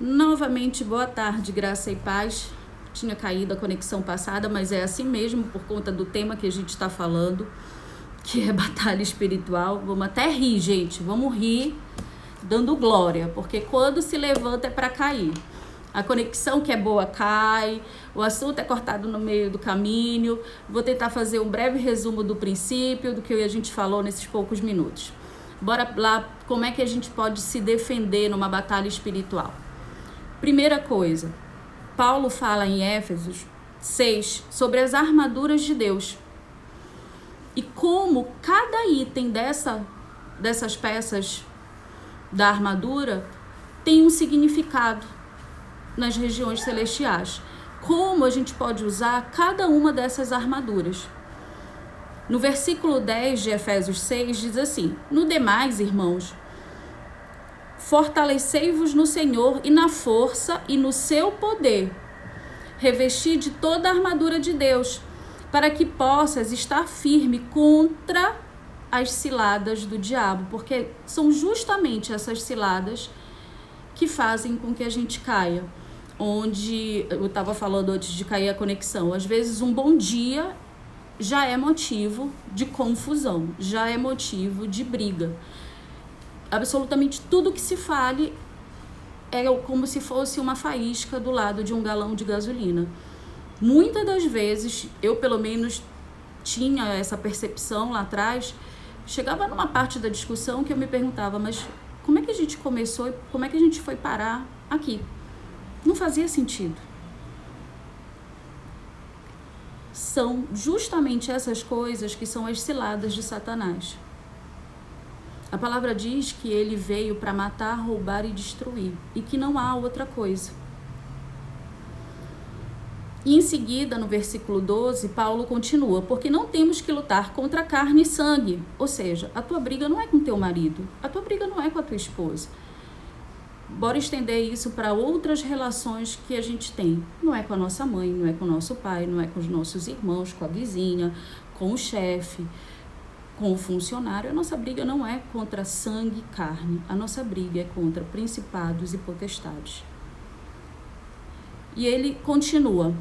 Novamente, boa tarde, graça e paz. Tinha caído a conexão passada, mas é assim mesmo por conta do tema que a gente está falando, que é batalha espiritual. Vamos até rir, gente. Vamos rir dando glória, porque quando se levanta é para cair. A conexão que é boa cai, o assunto é cortado no meio do caminho. Vou tentar fazer um breve resumo do princípio, do que a gente falou nesses poucos minutos. Bora lá, como é que a gente pode se defender numa batalha espiritual? Primeira coisa, Paulo fala em Éfesos 6 sobre as armaduras de Deus. E como cada item dessas peças da armadura tem um significado nas regiões celestiais. Como a gente pode usar cada uma dessas armaduras. No versículo 10 de Efésios 6 diz assim: no demais, irmãos, fortalecei-vos no Senhor e na força e no seu poder. Revesti de toda a armadura de Deus, para que possas estar firme contra as ciladas do diabo, porque são justamente essas ciladas que fazem com que a gente caia. Onde eu estava falando antes de cair a conexão, às vezes um bom dia já é motivo de confusão, já é motivo de briga. Absolutamente tudo que se fale é como se fosse uma faísca do lado de um galão de gasolina. Muitas das vezes, eu pelo menos tinha essa percepção lá atrás, chegava numa parte da discussão que eu me perguntava, mas como é que a gente começou e como é que a gente foi parar aqui? Não fazia sentido. São justamente essas coisas que são as ciladas de Satanás. A palavra diz que ele veio para matar, roubar e destruir, e que não há outra coisa. E em seguida, no versículo 12, Paulo continua: porque não temos que lutar contra carne e sangue. Ou seja, a tua briga não é com teu marido, a tua briga não é com a tua esposa. Bora estender isso para outras relações que a gente tem. Não é com a nossa mãe, não é com o nosso pai, não é com os nossos irmãos, com a vizinha, com o chefe, com o funcionário. A nossa briga não é contra sangue e carne. A nossa briga é contra principados e potestades. E ele continua: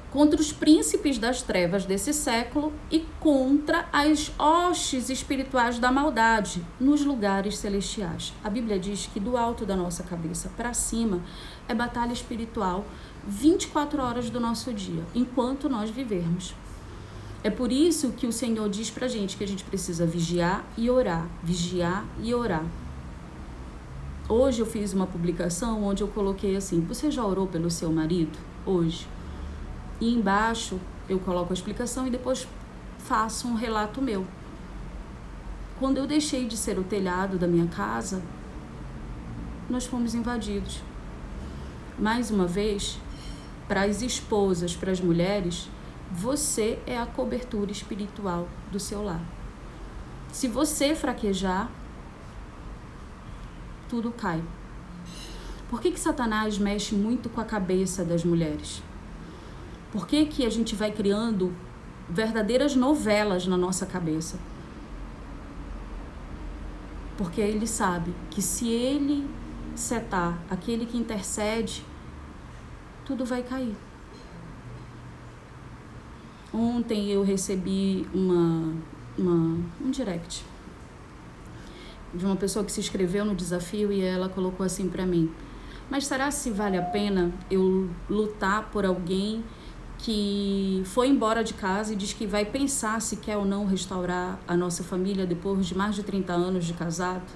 contra os príncipes das trevas desse século e contra as hostes espirituais da maldade nos lugares celestiais. A Bíblia diz que do alto da nossa cabeça para cima é batalha espiritual 24 horas do nosso dia, enquanto nós vivermos. É por isso que o Senhor diz pra gente que a gente precisa vigiar e orar, vigiar e orar. Hoje eu fiz uma publicação onde eu coloquei assim: você já orou pelo seu marido hoje? E embaixo eu coloco a explicação e depois faço um relato meu. Quando eu deixei de ser o telhado da minha casa, nós fomos invadidos. Mais uma vez, para as esposas, para as mulheres, você é a cobertura espiritual do seu lar. Se você fraquejar, tudo cai. Por que Satanás mexe muito com a cabeça das mulheres? Por que a gente vai criando verdadeiras novelas na nossa cabeça? Porque ele sabe que se ele setar aquele que intercede, tudo vai cair. Ontem eu recebi um direct de uma pessoa que se inscreveu no desafio e ela colocou assim pra mim: mas será se vale a pena eu lutar por alguém que foi embora de casa e diz que vai pensar se quer ou não restaurar a nossa família depois de mais de 30 anos de casado?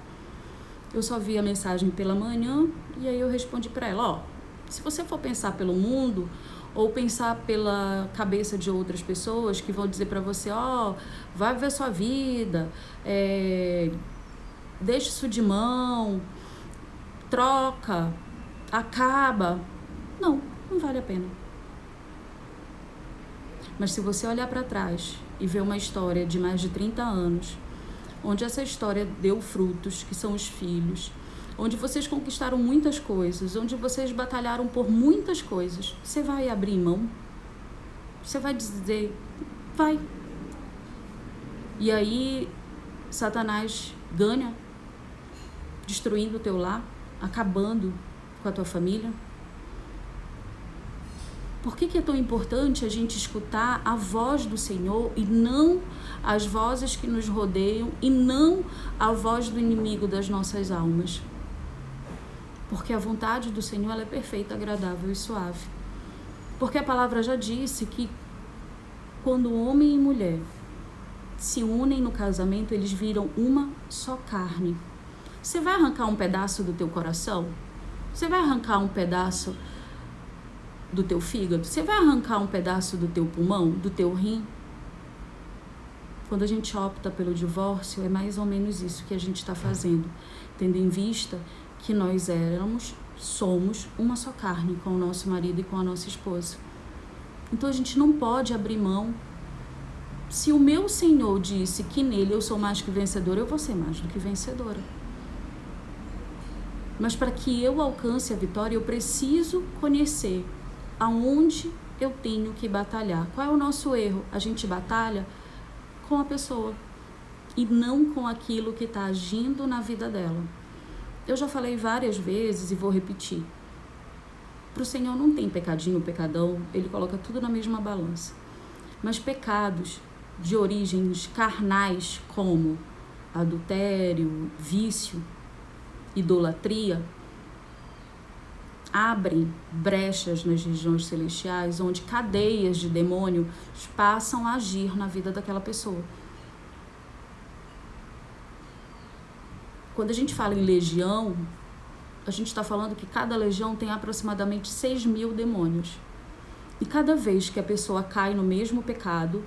Eu só vi a mensagem pela manhã e aí eu respondi para ela: se você for pensar pelo mundo ou pensar pela cabeça de outras pessoas que vão dizer para você: vai viver sua vida, deixa isso de mão, troca, acaba. Não vale a pena. Mas se você olhar para trás e ver uma história de mais de 30 anos, onde essa história deu frutos, que são os filhos, onde vocês conquistaram muitas coisas, onde vocês batalharam por muitas coisas, você vai abrir mão? Você vai dizer: vai. E aí Satanás ganha, destruindo o teu lar? acabando com a tua família? Por que é tão importante a gente escutar a voz do Senhor e não as vozes que nos rodeiam e não a voz do inimigo das nossas almas? Porque a vontade do Senhor ela é perfeita, agradável e suave. Porque a palavra já disse que quando homem e mulher se unem no casamento, eles viram uma só carne. Você vai arrancar um pedaço do teu coração? Você vai arrancar um pedaço do teu fígado? Você vai arrancar um pedaço do teu pulmão, do teu rim? Quando a gente opta pelo divórcio, é mais ou menos isso que a gente está fazendo, tendo em vista que nós somos uma só carne com o nosso marido e com a nossa esposa. Então a gente não pode abrir mão. Se o meu Senhor disse que nele eu sou mais que vencedora, eu vou ser mais do que vencedora. Mas para que eu alcance a vitória, eu preciso conhecer aonde eu tenho que batalhar. Qual é o nosso erro? A gente batalha com a pessoa e não com aquilo que está agindo na vida dela. Eu já falei várias vezes e vou repetir. Para o Senhor não tem pecadinho, pecadão, Ele coloca tudo na mesma balança. Mas pecados de origens carnais, como adultério, vício, idolatria, abrem brechas nas regiões celestiais, onde cadeias de demônio passam a agir na vida daquela pessoa. Quando a gente fala em legião, a gente está falando que cada legião tem aproximadamente 6.000 demônios. E cada vez que a pessoa cai no mesmo pecado,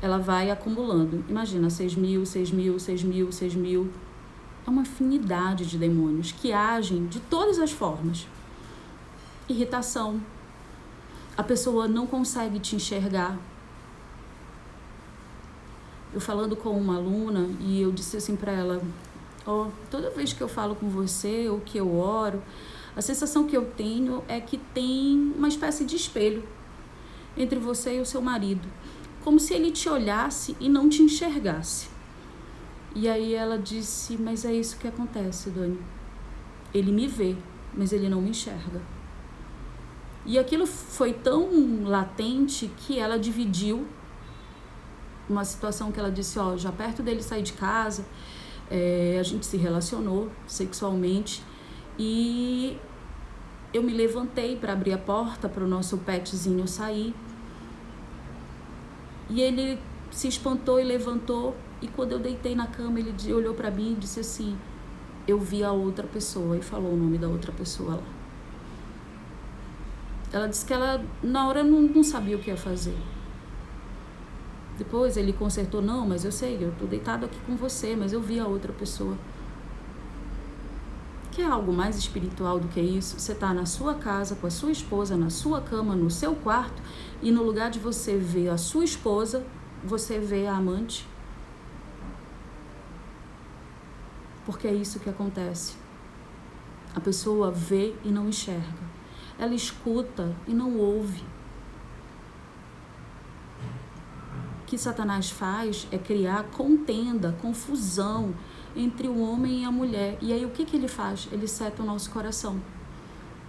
ela vai acumulando. Imagina, 6.000, 6.000, 6.000, 6.000. É uma infinidade de demônios que agem de todas as formas. Irritação. A pessoa não consegue te enxergar. Eu falando com uma aluna e eu disse assim para ela, toda vez que eu falo com você ou que eu oro, a sensação que eu tenho é que tem uma espécie de espelho entre você e o seu marido, como se ele te olhasse e não te enxergasse. E aí ela disse, mas é isso que acontece, Dani. Ele me vê, mas ele não me enxerga. E aquilo foi tão latente que ela dividiu uma situação que ela disse, já perto dele sair de casa, a gente se relacionou sexualmente e eu me levantei para abrir a porta para o nosso petzinho sair. E ele se espantou e levantou. E quando eu deitei na cama, ele olhou para mim e disse assim, eu vi a outra pessoa, e falou o nome da outra pessoa lá. Ela disse que ela, na hora, não sabia o que ia fazer. Depois ele consertou, não, mas eu sei, eu tô deitado aqui com você, mas eu vi a outra pessoa. Quer algo mais espiritual do que isso? Você tá na sua casa, com a sua esposa, na sua cama, no seu quarto, e no lugar de você ver a sua esposa, você vê a amante. Porque é isso que acontece. A pessoa vê e não enxerga. Ela escuta e não ouve. O que Satanás faz é criar contenda, confusão entre o homem e a mulher. E aí o que ele faz? Ele seta o nosso coração.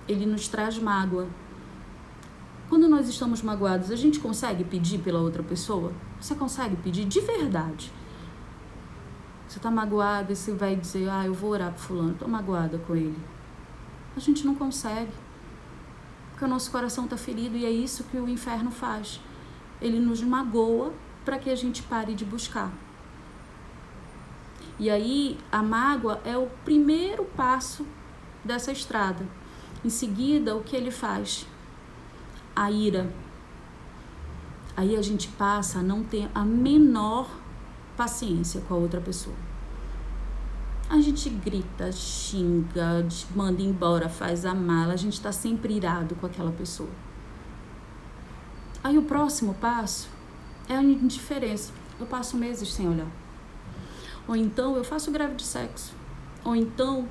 Ele nos traz mágoa. Quando nós estamos magoados, a gente consegue pedir pela outra pessoa? Você consegue pedir de verdade? Você está magoada e você vai dizer, eu vou orar por fulano, estou magoada com ele. A gente não consegue. Porque o nosso coração está ferido e é isso que o inferno faz. Ele nos magoa para que a gente pare de buscar. E aí, a mágoa é o primeiro passo dessa estrada. Em seguida, o que ele faz? A ira. Aí a gente passa a não ter a menor paciência com a outra pessoa. A gente grita, xinga, manda embora, faz a mala, a gente está sempre irado com aquela pessoa. Aí o próximo passo é a indiferença. Eu passo meses sem olhar. Ou então eu faço greve de sexo. Ou então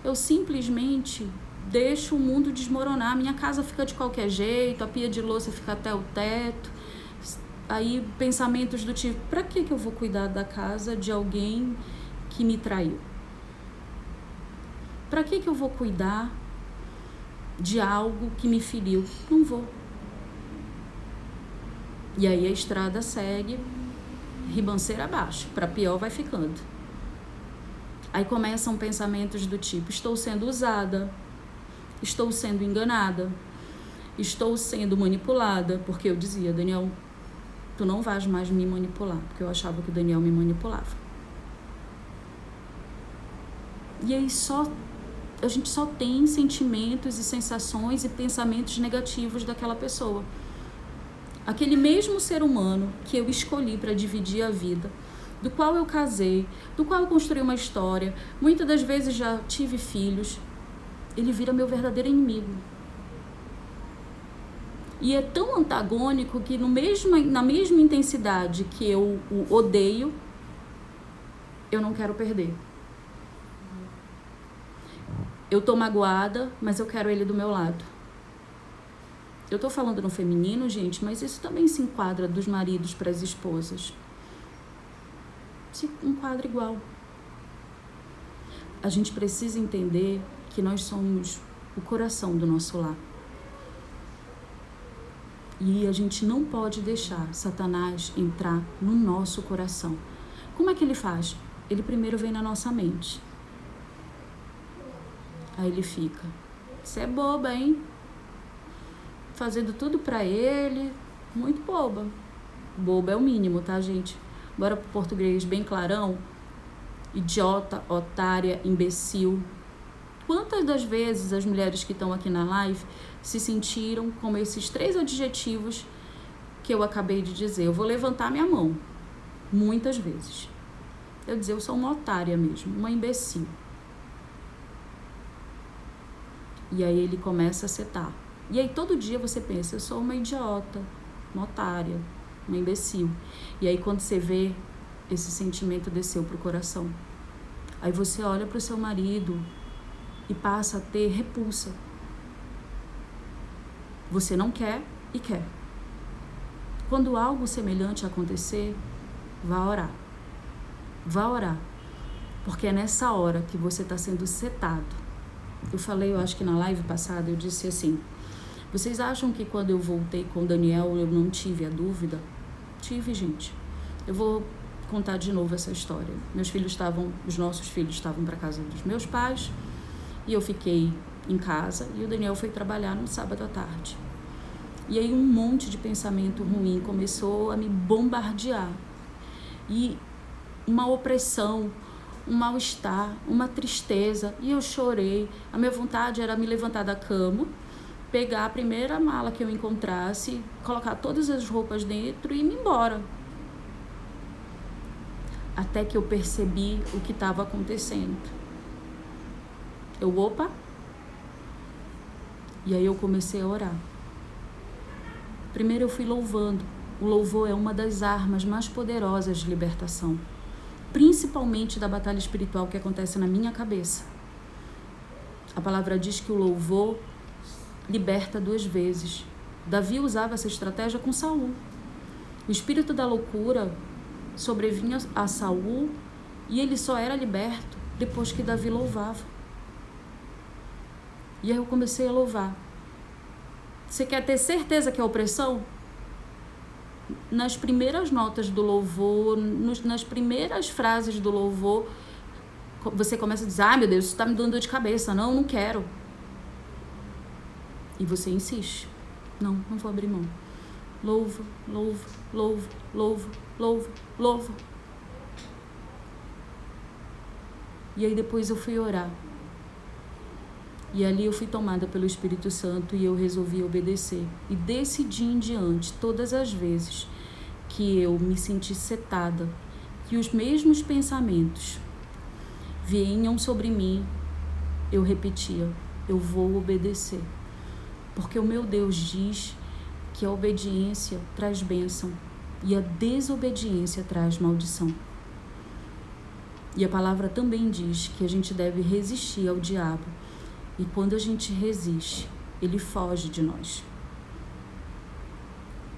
eu simplesmente deixo o mundo desmoronar. Minha casa fica de qualquer jeito, a pia de louça fica até o teto. Aí pensamentos do tipo, para que eu vou cuidar da casa de alguém que me traiu? Para que eu vou cuidar de algo que me feriu? Não vou. E aí a estrada segue ribanceira abaixo, para pior vai ficando. Aí começam pensamentos do tipo: estou sendo usada, estou sendo enganada, estou sendo manipulada, porque eu dizia: Daniel, tu não vais mais me manipular, porque eu achava que o Daniel me manipulava. E aí a gente só tem sentimentos e sensações e pensamentos negativos daquela pessoa. Aquele mesmo ser humano que eu escolhi para dividir a vida, do qual eu casei, do qual eu construí uma história, muitas das vezes já tive filhos, ele vira meu verdadeiro inimigo. E é tão antagônico que na mesma intensidade que eu o odeio, eu não quero perder. Eu tô magoada, mas eu quero ele do meu lado. Eu tô falando no feminino, gente, mas isso também se enquadra dos maridos para as esposas. Se enquadra igual. A gente precisa entender que nós somos o coração do nosso lar. E a gente não pode deixar Satanás entrar no nosso coração. Como é que ele faz? Ele primeiro vem na nossa mente. Aí ele fica: você é boba, hein? Fazendo tudo pra ele. Muito boba. Boba é o mínimo, tá, gente? Bora pro português bem clarão. Idiota, otária, imbecil. Quantas das vezes as mulheres que estão aqui na live se sentiram como esses 3 adjetivos que eu acabei de dizer? Eu vou levantar minha mão. Muitas vezes. Eu dizer, eu sou uma otária mesmo, uma imbecil. E aí ele começa a setar. E aí todo dia você pensa: eu sou uma idiota, uma otária, uma imbecil. E aí quando você vê, esse sentimento desceu pro coração. Aí você olha pro seu marido e passa a ter repulsa. Você não quer e quer. Quando algo semelhante acontecer, vá orar. Vá orar. Porque é nessa hora que você está sendo setado. Eu falei, eu acho que na live passada, eu disse assim: vocês acham que quando eu voltei com o Daniel eu não tive a dúvida? Tive, gente. Eu vou contar de novo essa história. Os nossos filhos estavam para casa dos meus pais e eu fiquei em casa e o Daniel foi trabalhar no sábado à tarde. E aí um monte de pensamento ruim começou a me bombardear. E uma opressão, um mal-estar, uma tristeza. E eu chorei. A minha vontade era me levantar da cama, pegar a primeira mala que eu encontrasse, colocar todas as roupas dentro e ir embora. Até que eu percebi o que estava acontecendo. Opa! E aí eu comecei a orar. Primeiro eu fui louvando. O louvor é uma das armas mais poderosas de libertação, principalmente da batalha espiritual que acontece na minha cabeça. A palavra diz que o louvor liberta 2 vezes. Davi usava essa estratégia com Saul. O espírito da loucura sobrevinha a Saul e ele só era liberto depois que Davi louvava. E aí eu comecei a louvar. Você quer ter certeza que é opressão? Nas primeiras notas do louvor, nas primeiras frases do louvor, você começa a dizer: ai, meu Deus, isso está me dando dor de cabeça. Não quero. E você insiste. Não vou abrir mão. Louvo, louvo, louvo, louvo, louvo, louvo. E aí depois eu fui orar. E ali eu fui tomada pelo Espírito Santo e eu resolvi obedecer. E desse dia em diante, todas as vezes que eu me senti setada, que os mesmos pensamentos vinham sobre mim, eu repetia: eu vou obedecer. Porque o meu Deus diz que a obediência traz bênção e a desobediência traz maldição. E a palavra também diz que a gente deve resistir ao diabo. E quando a gente resiste, ele foge de nós.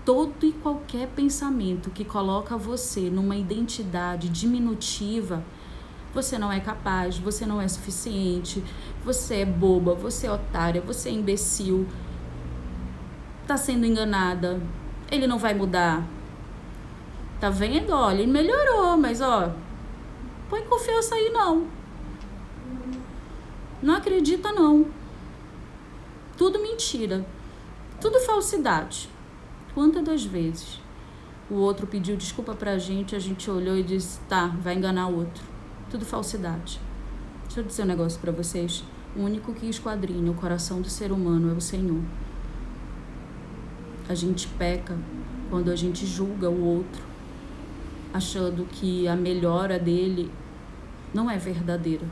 Todo e qualquer pensamento que coloca você numa identidade diminutiva, você não é capaz, você não é suficiente, você é boba, você é otária, você é imbecil, tá sendo enganada, ele não vai mudar. Tá vendo? Olha, ele melhorou, mas ó, põe confiança aí não. Não acredita não. Tudo mentira. Tudo falsidade. Quantas das vezes o outro pediu desculpa pra gente, a gente olhou e disse, tá, vai enganar o outro. Tudo falsidade. Deixa eu dizer um negócio pra vocês. O único que esquadrinha o coração do ser humano é o Senhor. A gente peca quando a gente julga o outro, achando que a melhora dele não é verdadeira.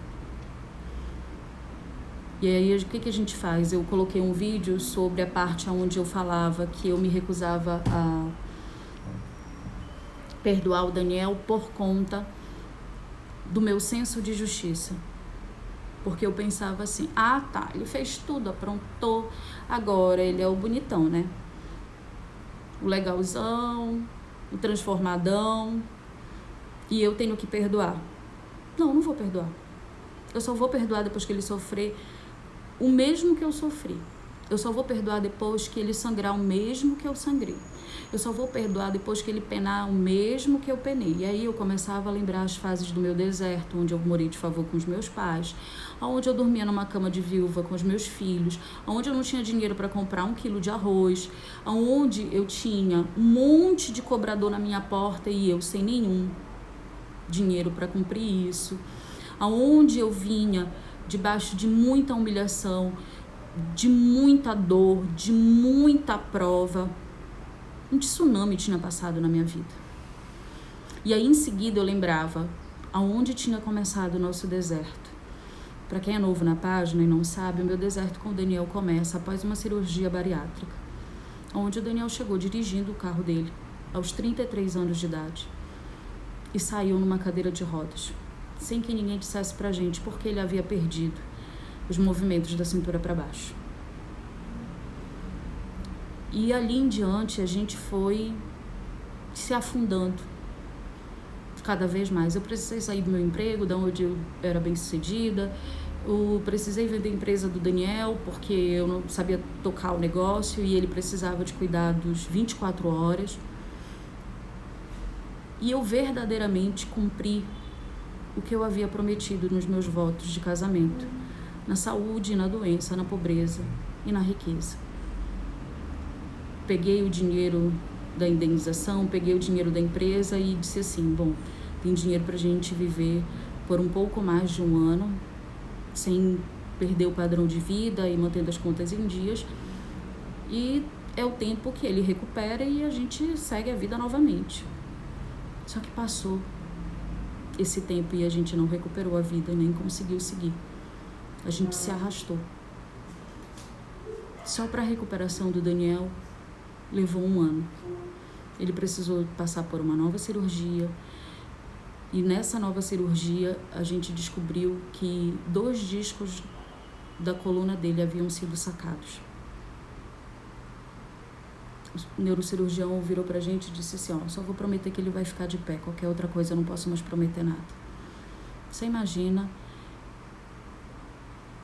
E aí, o que a gente faz? Eu coloquei um vídeo sobre a parte onde eu falava que eu me recusava a perdoar o Daniel por conta do meu senso de justiça. Porque eu pensava assim, ah tá, ele fez tudo, aprontou, agora ele é o bonitão, né? O legalzão, o transformadão, e eu tenho que perdoar. Não vou perdoar. Eu só vou perdoar depois que ele sofrer o mesmo que eu sofri. Eu só vou perdoar depois que ele sangrar o mesmo que eu sangrei. Eu só vou perdoar depois que ele penar o mesmo que eu penei. E aí eu começava a lembrar as fases do meu deserto, onde eu morei de favor com os meus pais, onde eu dormia numa cama de viúva com os meus filhos, onde eu não tinha dinheiro para comprar 1 quilo de arroz, onde eu tinha um monte de cobrador na minha porta e eu sem nenhum dinheiro para cumprir isso, aonde eu vinha debaixo de muita humilhação, de muita dor, de muita prova. Um tsunami tinha passado na minha vida. E aí em seguida eu lembrava aonde tinha começado o nosso deserto. Para quem é novo na página e não sabe, o meu deserto com o Daniel começa após uma cirurgia bariátrica, onde o Daniel chegou dirigindo o carro dele aos 33 anos de idade e saiu numa cadeira de rodas, sem que ninguém dissesse pra gente porque ele havia perdido os movimentos da cintura para baixo. E ali em diante a gente foi se afundando cada vez mais. Eu precisei sair do meu emprego, da onde eu era bem sucedida. Eu precisei vender a empresa do Daniel porque eu não sabia tocar o negócio e ele precisava de cuidados 24 horas. E eu verdadeiramente cumpri o que eu havia prometido nos meus votos de casamento, na saúde e na doença, na pobreza e na riqueza. Peguei o dinheiro da indenização, peguei o dinheiro da empresa e disse assim, bom, tem dinheiro pra gente viver por um pouco mais de um ano, sem perder o padrão de vida e mantendo as contas em dias, e é o tempo que ele recupera e a gente segue a vida novamente. Só que passou esse tempo e a gente não recuperou a vida, nem conseguiu seguir. A gente se arrastou. Só para a recuperação do Daniel levou 1 ano. Ele precisou passar por uma nova cirurgia e nessa nova cirurgia a gente descobriu que 2 discos da coluna dele haviam sido sacados. O neurocirurgião virou pra gente e disse assim, ó, só vou prometer que ele vai ficar de pé, qualquer outra coisa eu não posso mais prometer nada. Você imagina,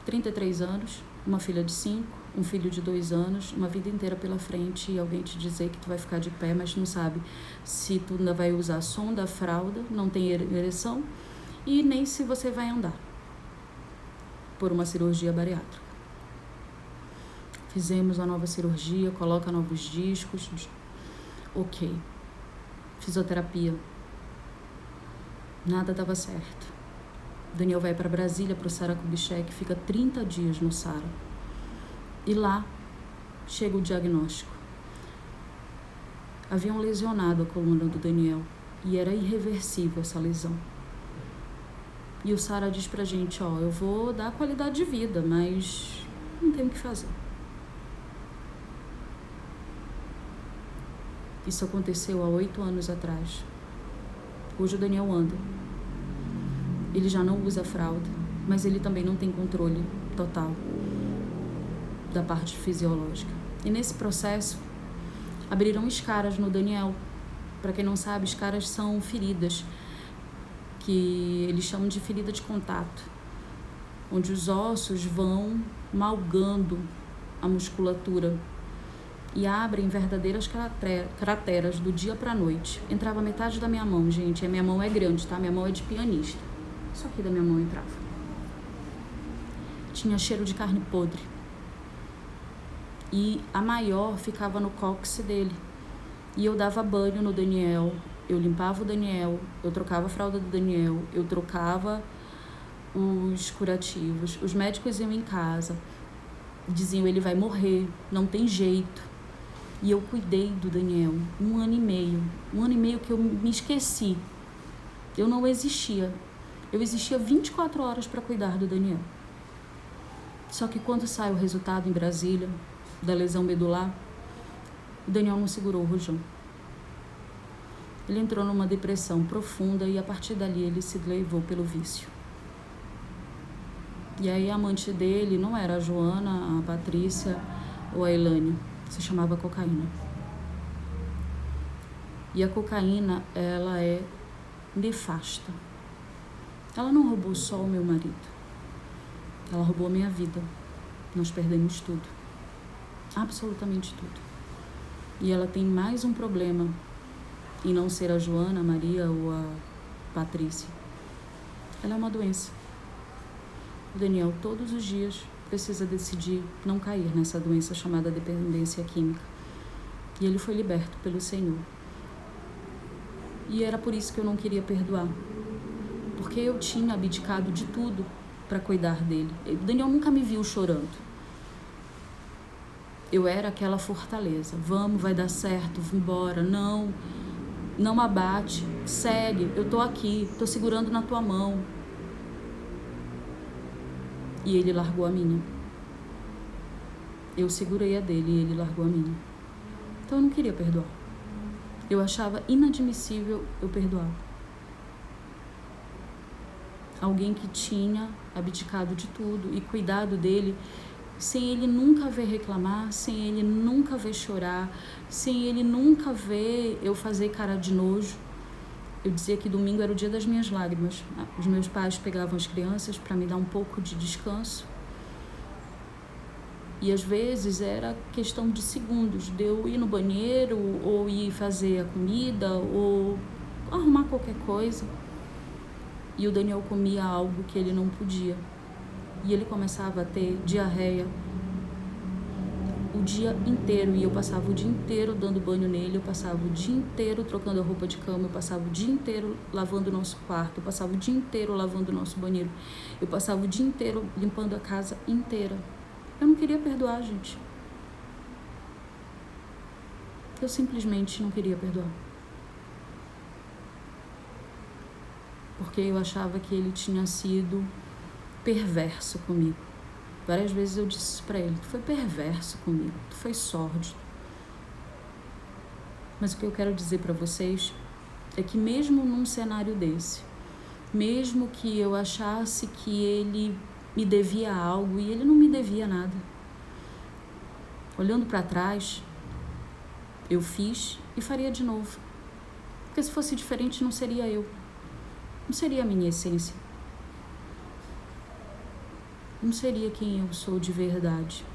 33 anos, uma filha de 5, um filho de 2 anos, uma vida inteira pela frente e alguém te dizer que tu vai ficar de pé, mas não sabe se tu ainda vai usar sonda, fralda, não tem ereção e nem se você vai andar por uma cirurgia bariátrica. Fizemos a nova cirurgia, coloca novos discos, ok. Fisioterapia, nada dava certo. Daniel vai para Brasília, para o Sara Kubitschek, fica 30 dias no Sara. E lá chega o diagnóstico. Haviam lesionado a coluna do Daniel e era irreversível essa lesão. E o Sara diz pra gente, ó, eu vou dar qualidade de vida, mas não tem o que fazer. Isso aconteceu há 8 anos atrás. Hoje o Daniel anda. Ele já não usa fralda, mas ele também não tem controle total da parte fisiológica. E nesse processo, abriram escaras no Daniel. Para quem não sabe, escaras são feridas que eles chamam de ferida de contato, onde os ossos vão malgando a musculatura e abrem verdadeiras crateras do dia para a noite. Entrava metade da minha mão, gente. A minha mão é grande, tá? Minha mão é de pianista. Isso aqui da minha mão entrava. Tinha cheiro de carne podre. E a maior ficava no cóccix dele. E eu dava banho no Daniel, eu limpava o Daniel, eu trocava a fralda do Daniel, eu trocava os curativos. Os médicos iam em casa, diziam: ele vai morrer, não tem jeito. E eu cuidei do Daniel 1 ano e meio que eu me esqueci. Eu não existia. Eu existia 24 horas para cuidar do Daniel. Só que quando sai o resultado em Brasília da lesão medular, o Daniel não segurou o rojão. Ele entrou numa depressão profunda e a partir dali ele se levou pelo vício. E aí a amante dele não era a Joana, a Patrícia ou a Elane, se chamava cocaína. E a cocaína, ela é nefasta. Ela não roubou só o meu marido. Ela roubou a minha vida. Nós perdemos tudo. Absolutamente tudo. E ela tem mais um problema em não ser a Joana, a Maria ou a Patrícia. Ela é uma doença. O Daniel, todos os dias, precisa decidir não cair nessa doença chamada dependência química. E ele foi liberto pelo Senhor. E era por isso que eu não queria perdoar. Porque eu tinha abdicado de tudo para cuidar dele. O Daniel nunca me viu chorando. Eu era aquela fortaleza. Vamos, vai dar certo, vambora. Não abate, segue. Eu tô aqui, tô segurando na tua mão. E ele largou a minha. Eu segurei a dele e ele largou a minha. Então eu não queria perdoar. Eu achava inadmissível eu perdoar. Alguém que tinha abdicado de tudo e cuidado dele, sem ele nunca ver reclamar, sem ele nunca ver chorar, sem ele nunca ver eu fazer cara de nojo. Eu dizia que domingo era o dia das minhas lágrimas. Os meus pais pegavam as crianças para me dar um pouco de descanso. E às vezes era questão de segundos, de eu ir no banheiro, ou ir fazer a comida, ou arrumar qualquer coisa. E o Daniel comia algo que ele não podia. E ele começava a ter diarreia o dia inteiro. E eu passava o dia inteiro dando banho nele, eu passava o dia inteiro trocando a roupa de cama, eu passava o dia inteiro lavando o nosso quarto, eu passava o dia inteiro lavando o nosso banheiro, eu passava o dia inteiro limpando a casa inteira. Eu não queria perdoar, gente. Eu simplesmente não queria perdoar. Porque eu achava que ele tinha sido perverso comigo. Várias vezes eu disse pra ele: tu foi perverso comigo, tu foi sórdido. Mas o que eu quero dizer pra vocês é que mesmo num cenário desse, mesmo que eu achasse que ele me devia algo e ele não me devia nada, olhando pra trás, eu fiz e faria de novo. Porque se fosse diferente não seria eu, não seria a minha essência. Não seria quem eu sou de verdade.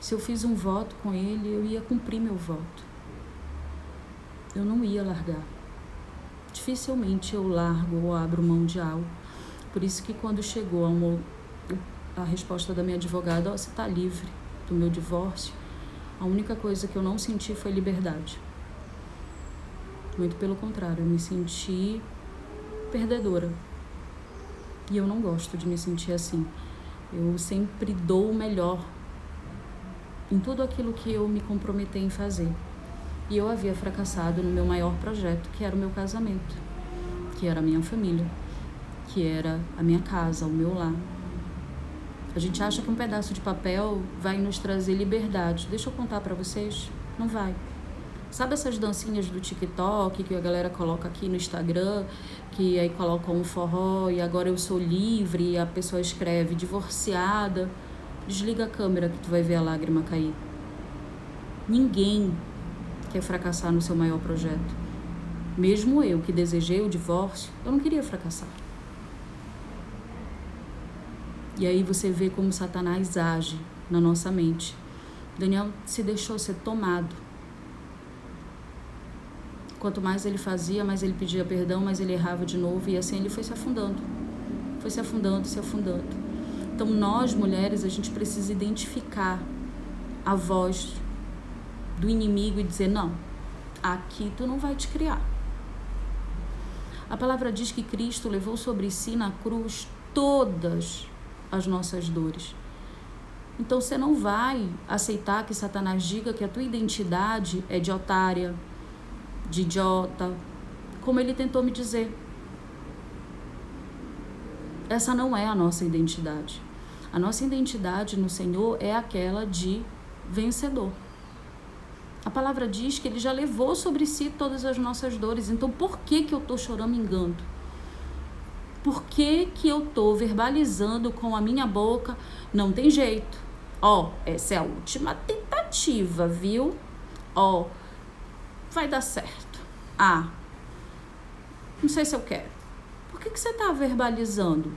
Se eu fiz um voto com ele, eu ia cumprir meu voto. Eu não ia largar. Dificilmente eu largo ou abro mão de algo. Por isso que quando chegou a resposta da minha advogada: você está livre do meu divórcio, a única coisa que eu não senti foi liberdade. Muito pelo contrário, eu me senti perdedora. E eu não gosto de me sentir assim. Eu sempre dou o melhor em tudo aquilo que eu me comprometi em fazer. E eu havia fracassado no meu maior projeto, que era o meu casamento, que era a minha família, que era a minha casa, o meu lar. A gente acha que um pedaço de papel vai nos trazer liberdade. Deixa eu contar pra vocês, não vai. Sabe essas dancinhas do TikTok que a galera coloca aqui no Instagram, que aí coloca um forró e agora eu sou livre, e a pessoa escreve divorciada? Desliga a câmera que tu vai ver a lágrima cair. Ninguém quer fracassar no seu maior projeto. Mesmo eu que desejei o divórcio, eu não queria fracassar. E aí você vê como Satanás age na nossa mente. Daniel se deixou ser tomado. Quanto mais ele fazia, mais ele pedia perdão, mais ele errava de novo. E assim ele foi se afundando. Foi se afundando, se afundando. Então nós, mulheres, a gente precisa identificar a voz do inimigo e dizer, não, aqui tu não vai te criar. A palavra diz que Cristo levou sobre si na cruz todas as nossas dores. Então você não vai aceitar que Satanás diga que a tua identidade é de otária, de idiota, como ele tentou me dizer. Essa não é a nossa identidade. A nossa identidade no Senhor é aquela de vencedor. A palavra diz que ele já levou sobre si todas as nossas dores. Então, por que eu estou choramingando? Por que eu estou verbalizando com a minha boca? Não tem jeito. Essa é a última tentativa, viu? Vai dar certo. Não sei se eu quero. Por que você está verbalizando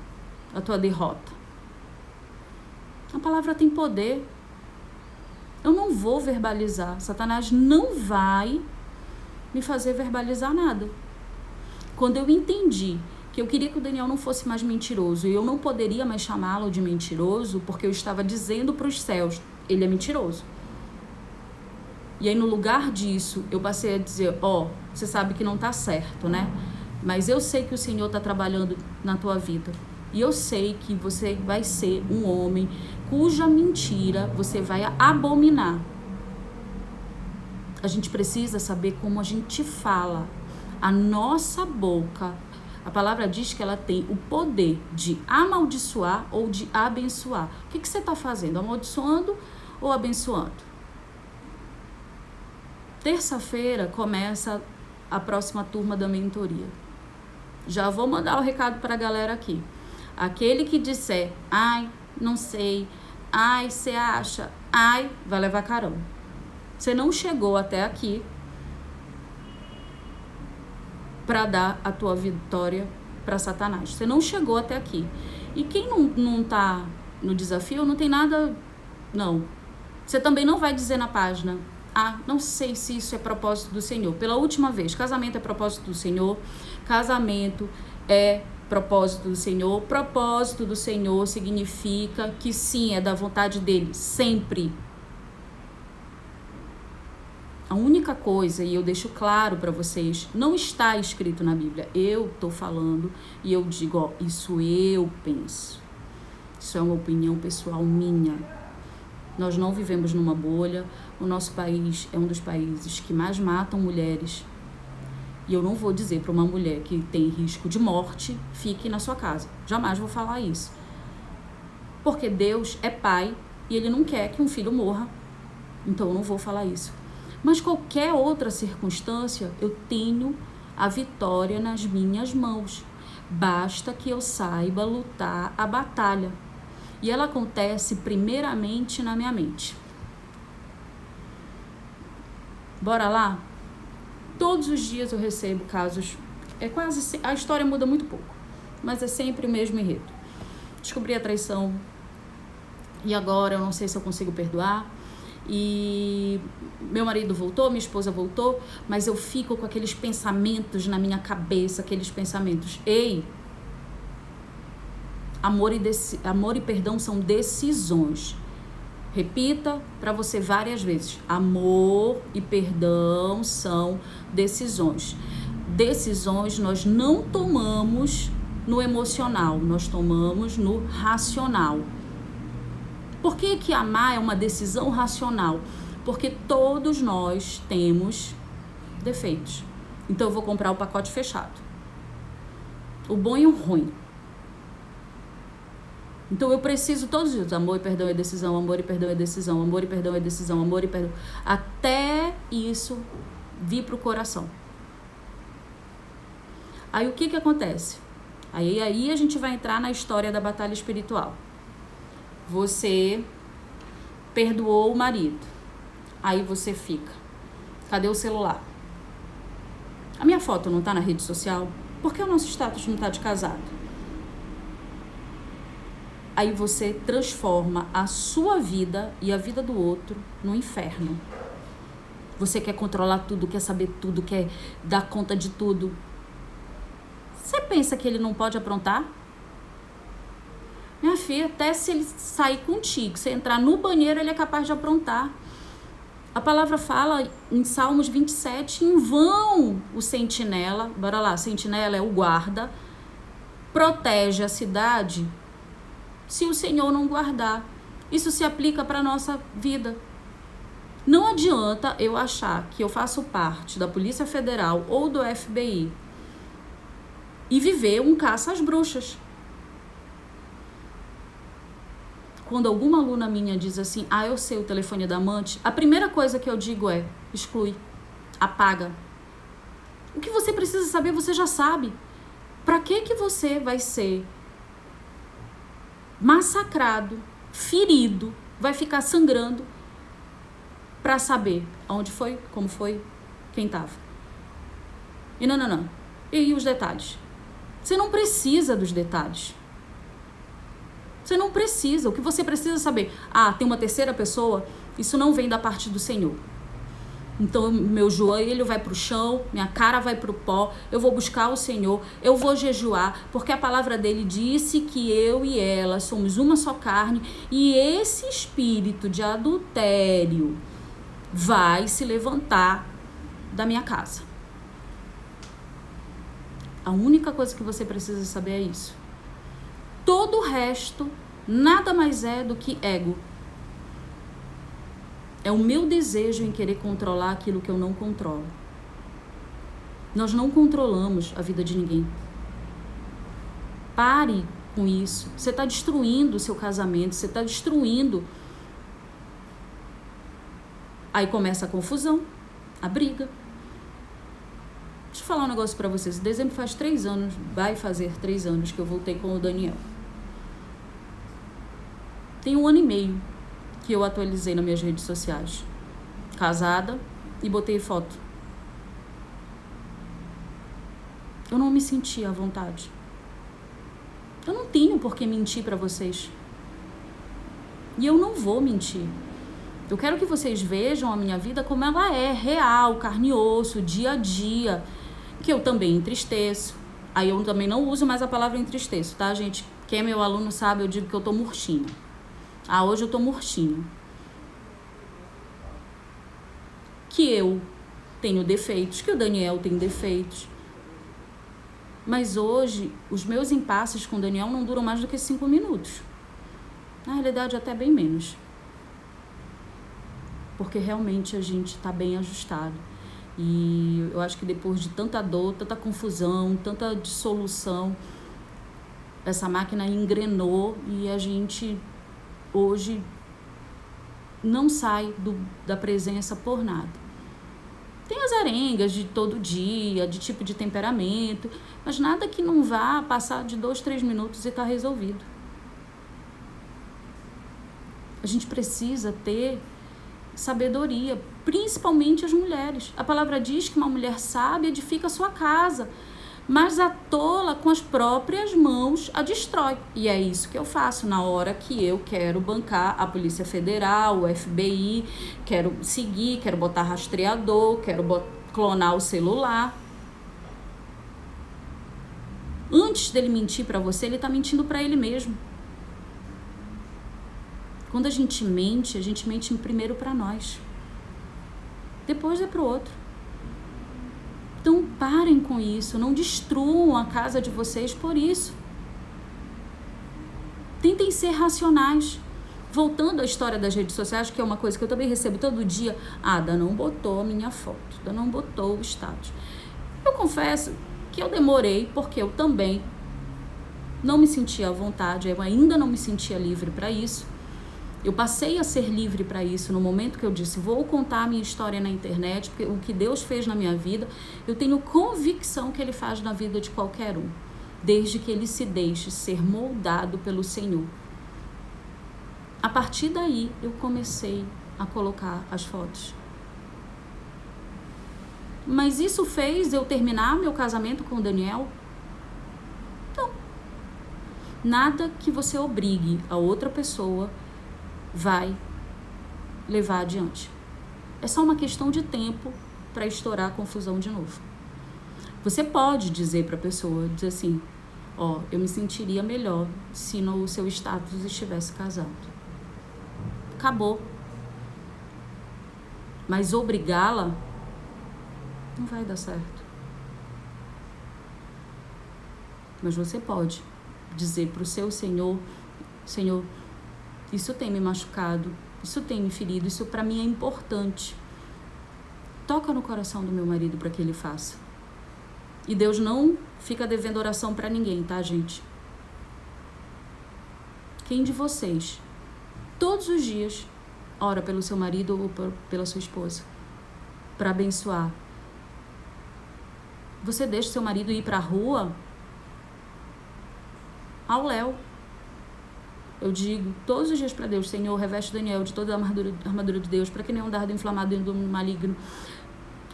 a tua derrota? A palavra tem poder. Eu não vou verbalizar. Satanás não vai me fazer verbalizar nada. Quando eu entendi que eu queria que o Daniel não fosse mais mentiroso e eu não poderia mais chamá-lo de mentiroso porque eu estava dizendo para os céus, ele é mentiroso. E aí no lugar disso, eu passei a dizer, você sabe que não tá certo, né? Mas eu sei que o Senhor tá trabalhando na tua vida. E eu sei que você vai ser um homem cuja mentira você vai abominar. A gente precisa saber como a gente fala. A nossa boca, a palavra diz que ela tem o poder de amaldiçoar ou de abençoar. O que você está fazendo? Amaldiçoando ou abençoando? Terça-feira começa a próxima turma da mentoria. Já vou mandar o recado para a galera aqui. Aquele que disser, não sei, você acha, vai levar carão. Você não chegou até aqui para dar a tua vitória para Satanás. Você não chegou até aqui. E quem não tá no desafio, não tem nada, não. Você também não vai dizer na página, não sei se isso é propósito do Senhor. Pela última vez, casamento é propósito do Senhor, casamento é propósito do Senhor. Propósito do Senhor significa que sim, é da vontade dele, sempre. A única coisa, e eu deixo claro para vocês, não está escrito na Bíblia. Eu estou falando e eu digo, isso eu penso. Isso é uma opinião pessoal minha. Nós não vivemos numa bolha. O nosso país é um dos países que mais matam mulheres. E eu não vou dizer para uma mulher que tem risco de morte, fique na sua casa. Jamais vou falar isso. Porque Deus é pai e ele não quer que um filho morra. Então eu não vou falar isso. Mas qualquer outra circunstância, eu tenho a vitória nas minhas mãos. Basta que eu saiba lutar a batalha. E ela acontece primeiramente na minha mente. Bora lá? Todos os dias eu recebo casos, a história muda muito pouco, mas é sempre o mesmo enredo. Descobri a traição e agora eu não sei se eu consigo perdoar. E meu marido voltou, minha esposa voltou, mas eu fico com aqueles pensamentos na minha cabeça, aqueles pensamentos. Amor e perdão são decisões. Repita para você várias vezes. Amor e perdão são decisões. Decisões nós não tomamos no emocional, nós tomamos no racional. Por que amar é uma decisão racional? Porque todos nós temos defeitos. Então eu vou comprar o pacote fechado. O bom e o ruim. Então eu preciso todos os dias, amor e perdão é decisão, amor e perdão é decisão, amor e perdão é decisão, amor e perdão. Até isso vir pro coração. Aí o que acontece? Aí a gente vai entrar na história da batalha espiritual. Você perdoou o marido. Aí você fica, cadê o celular? A minha foto não está na rede social? Por que o nosso status não está de casado? Aí você transforma a sua vida e a vida do outro no inferno. Você quer controlar tudo, quer saber tudo, quer dar conta de tudo. Você pensa que ele não pode aprontar? Minha filha, até se ele sair contigo, você entrar no banheiro, ele é capaz de aprontar. A palavra fala em Salmos 27, em vão o sentinela, bora lá, sentinela é o guarda, protege a cidade se o Senhor não guardar. Isso se aplica para a nossa vida. Não adianta eu achar que eu faço parte da Polícia Federal ou do FBI e viver um caça às bruxas. Quando alguma aluna minha diz assim, eu sei o telefone da amante, a primeira coisa que eu digo é, exclui, apaga. O que você precisa saber, você já sabe. Para que você vai ser massacrado, ferido, vai ficar sangrando para saber aonde foi, como foi, quem tava? E não. E os detalhes? Você não precisa dos detalhes. Você não precisa. O que você precisa saber? Tem uma terceira pessoa? Isso não vem da parte do Senhor. Então, meu joelho vai pro chão, minha cara vai pro pó, eu vou buscar o Senhor, eu vou jejuar, porque a palavra dele disse que eu e ela somos uma só carne, e esse espírito de adultério vai se levantar da minha casa. A única coisa que você precisa saber é isso. Todo o resto nada mais é do que ego. É o meu desejo em querer controlar aquilo que eu não controlo. Nós não controlamos a vida de ninguém. Pare com isso. Você está destruindo o seu casamento, você está destruindo. Aí começa a confusão, a briga. Deixa eu falar um negócio pra vocês. Em dezembro faz 3 anos, vai fazer 3 anos que eu voltei com o Daniel. Tem 1 ano e meio que eu atualizei nas minhas redes sociais. Casada e botei foto. Eu não me senti à vontade. Eu não tenho por que mentir pra vocês. E eu não vou mentir. Eu quero que vocês vejam a minha vida como ela é, real, carne e osso, dia a dia. Que eu também entristeço. Aí eu também não uso mais a palavra entristeço, tá, gente? Quem é meu aluno sabe, eu digo que eu tô murchinha. Hoje eu tô murchinha. Que eu tenho defeitos, que o Daniel tem defeitos. Mas hoje, os meus impasses com o Daniel não duram mais do que 5 minutos. Na realidade, até bem menos. Porque realmente a gente tá bem ajustado. E eu acho que depois de tanta dor, tanta confusão, tanta dissolução, essa máquina engrenou e a gente hoje não sai da presença por nada. Tem as arengas de todo dia, de tipo de temperamento, mas nada que não vá passar de 2, 3 minutos e tá resolvido. A gente precisa ter sabedoria, principalmente as mulheres. A palavra diz que uma mulher sábia edifica a sua casa, mas a tola com as próprias mãos a destrói. E é isso que eu faço na hora que eu quero bancar a Polícia Federal, o FBI, quero seguir, quero botar rastreador, quero clonar o celular. Antes dele mentir para você, ele tá mentindo para ele mesmo. Quando a gente mente primeiro para nós. Depois é pro outro. Então parem com isso, não destruam a casa de vocês por isso. Tentem ser racionais. Voltando à história das redes sociais, que é uma coisa que eu também recebo todo dia. Dá não botou a minha foto, Dá não botou o status. Eu confesso que eu demorei, porque eu também não me sentia à vontade, eu ainda não me sentia livre para isso. Eu passei a ser livre para isso no momento que eu disse, vou contar a minha história na internet, porque o que Deus fez na minha vida, eu tenho convicção que Ele faz na vida de qualquer um, desde que ele se deixe ser moldado pelo Senhor. A partir daí, eu comecei a colocar as fotos. Mas isso fez eu terminar meu casamento com o Daniel? Não. Nada que você obrigue a outra pessoa vai levar adiante. É só uma questão de tempo para estourar a confusão de novo. Você pode dizer para a pessoa, dizer assim, ó, eu me sentiria melhor se no seu status estivesse casado. Acabou. Mas obrigá-la não vai dar certo. Mas você pode dizer para o seu Senhor, Senhor, isso tem me machucado, isso tem me ferido, isso para mim é importante. Toca no coração do meu marido para que ele faça. E Deus não fica devendo oração para ninguém, tá, gente? Quem de vocês, todos os dias, ora pelo seu marido ou pela sua esposa, para abençoar? Você deixa seu marido ir para a rua? Ao léu. Eu digo todos os dias para Deus, Senhor, reveste Daniel de toda a armadura de Deus, para que nenhum dardo inflamado do maligno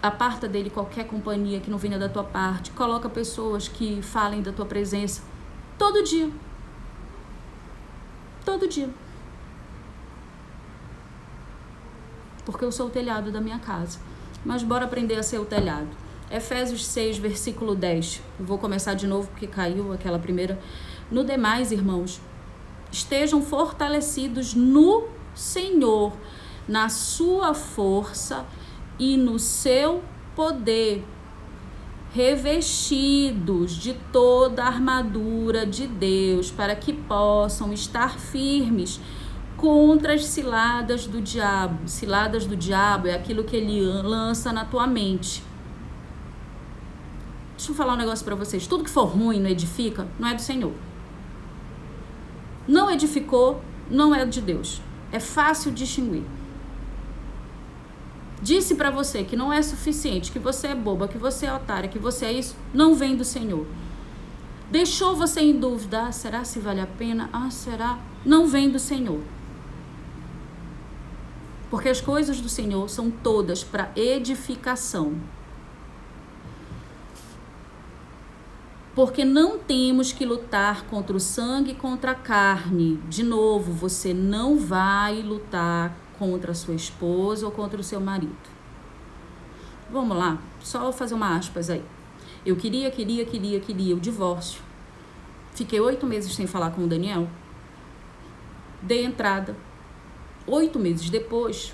aparta dele qualquer companhia que não venha da tua parte. Coloca pessoas que falem da tua presença. Todo dia. Todo dia. Porque eu sou o telhado da minha casa. Mas bora aprender a ser o telhado. Efésios 6, versículo 10. Eu vou começar de novo porque caiu aquela primeira. No demais, irmãos, estejam fortalecidos no Senhor, na sua força e no seu poder, revestidos de toda a armadura de Deus, para que possam estar firmes contra as ciladas do diabo. Ciladas do diabo é aquilo que ele lança na tua mente. Deixa eu falar um negócio para vocês. Tudo que for ruim não edifica, não é do Senhor. Não edificou, não é de Deus. É fácil distinguir. Disse para você que não é suficiente, que você é boba, que você é otária, que você é isso, não vem do Senhor. Deixou você em dúvida, ah, será se vale a pena? Ah, será? Não vem do Senhor. Porque as coisas do Senhor são todas para edificação. Porque não temos que lutar contra o sangue e contra a carne. De novo, você não vai lutar contra a sua esposa ou contra o seu marido. Vamos lá, só fazer uma aspas aí. Eu queria o divórcio. Fiquei 8 meses sem falar com o Daniel. Dei entrada. 8 meses depois,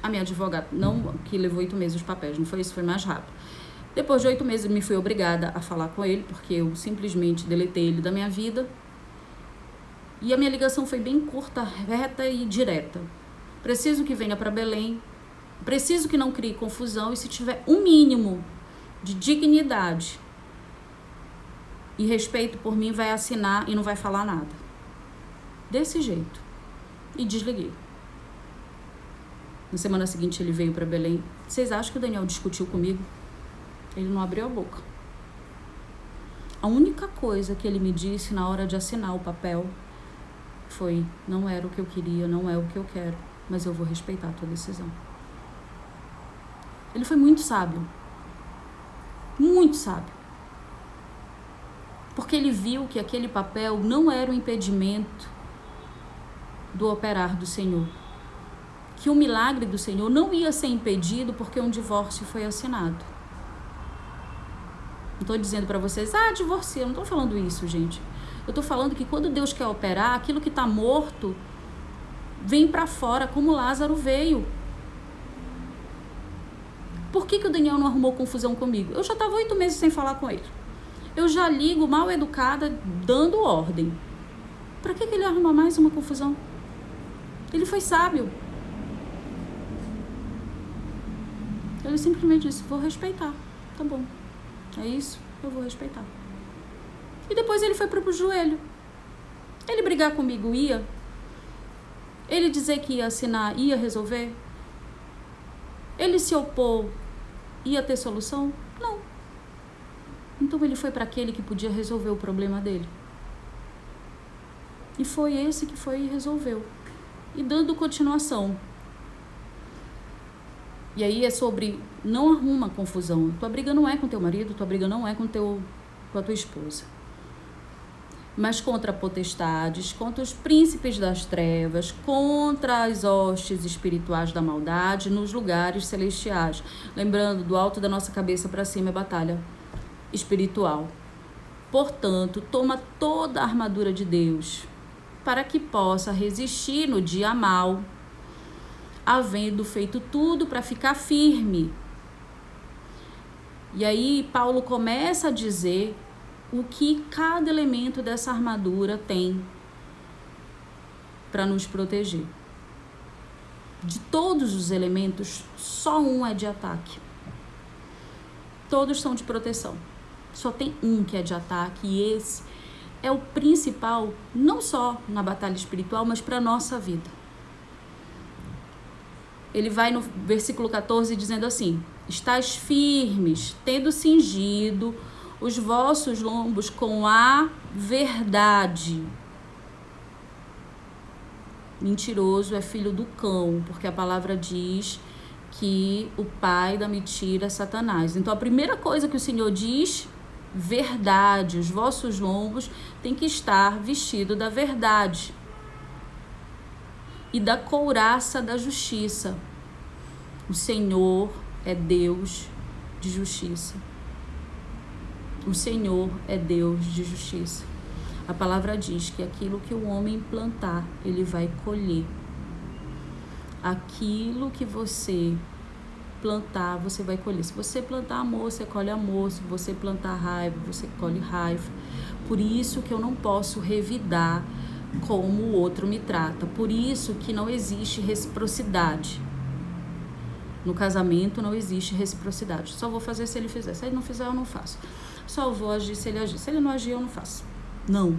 a minha advogada, não que levou 8 meses os papéis, não foi isso, foi mais rápido. Depois de 8 meses, me fui obrigada a falar com ele, porque eu simplesmente deletei ele da minha vida. E a minha ligação foi bem curta, reta e direta. Preciso que venha para Belém, preciso que não crie confusão, e se tiver um mínimo de dignidade e respeito por mim, vai assinar e não vai falar nada. Desse jeito. E desliguei. Na semana seguinte ele veio para Belém. Vocês acham que o Daniel discutiu comigo? Ele não abriu a boca. A única coisa que ele me disse na hora de assinar o papel foi: não era o que eu queria, não é o que eu quero, mas eu vou respeitar a tua decisão. Ele foi muito sábio. Muito sábio. Porque ele viu que aquele papel não era um impedimento do operar do Senhor. Que o milagre do Senhor não ia ser impedido porque um divórcio foi assinado. Não estou dizendo para vocês, divorciei. Eu não estou falando isso, gente. Eu estou falando que quando Deus quer operar, aquilo que está morto vem para fora, como Lázaro veio. Por que o Daniel não arrumou confusão comigo? Eu já estava 8 meses sem falar com ele. Eu já ligo mal educada, dando ordem. Para que ele arruma mais uma confusão? Ele foi sábio. Ele simplesmente disse: vou respeitar. Tá bom. É isso, eu vou respeitar. E depois ele foi pro joelho. Ele brigar comigo ia? Ele dizer que ia assinar ia resolver? Ele se opor ia ter solução? Não. Então ele foi para aquele que podia resolver o problema dele. E foi esse que foi e resolveu. E dando continuação. E aí é sobre não arruma confusão. Tua briga não é com teu marido, tua briga não é com a tua esposa. Mas contra potestades, contra os príncipes das trevas, contra as hostes espirituais da maldade nos lugares celestiais. Lembrando, do alto da nossa cabeça para cima é batalha espiritual. Portanto, toma toda a armadura de Deus para que possa resistir no dia mau, havendo feito tudo para ficar firme. E aí Paulo começa a dizer o que cada elemento dessa armadura tem para nos proteger. De todos os elementos, só um é de ataque. Todos são de proteção. Só tem um que é de ataque, e esse é o principal, não só na batalha espiritual, mas para a nossa vida. Ele vai no versículo 14 dizendo assim: estais firmes, tendo cingido os vossos lombos com a verdade. Mentiroso é filho do cão, porque a palavra diz que o pai da mentira é Satanás. Então a primeira coisa que o Senhor diz, verdade. Os vossos lombos têm que estar vestidos da verdade e da couraça da justiça. O Senhor é Deus de justiça. O Senhor é Deus de justiça. A palavra diz que aquilo que o homem plantar, ele vai colher. Aquilo que você plantar, você vai colher. Se você plantar amor, você colhe amor. Se você plantar raiva, você colhe raiva. Por isso que eu não posso revidar como o outro me trata. Por isso que não existe reciprocidade. No casamento não existe reciprocidade. Só vou fazer se ele fizer. Se ele não fizer, eu não faço. Só vou agir se ele agir. Se ele não agir, eu não faço. Não.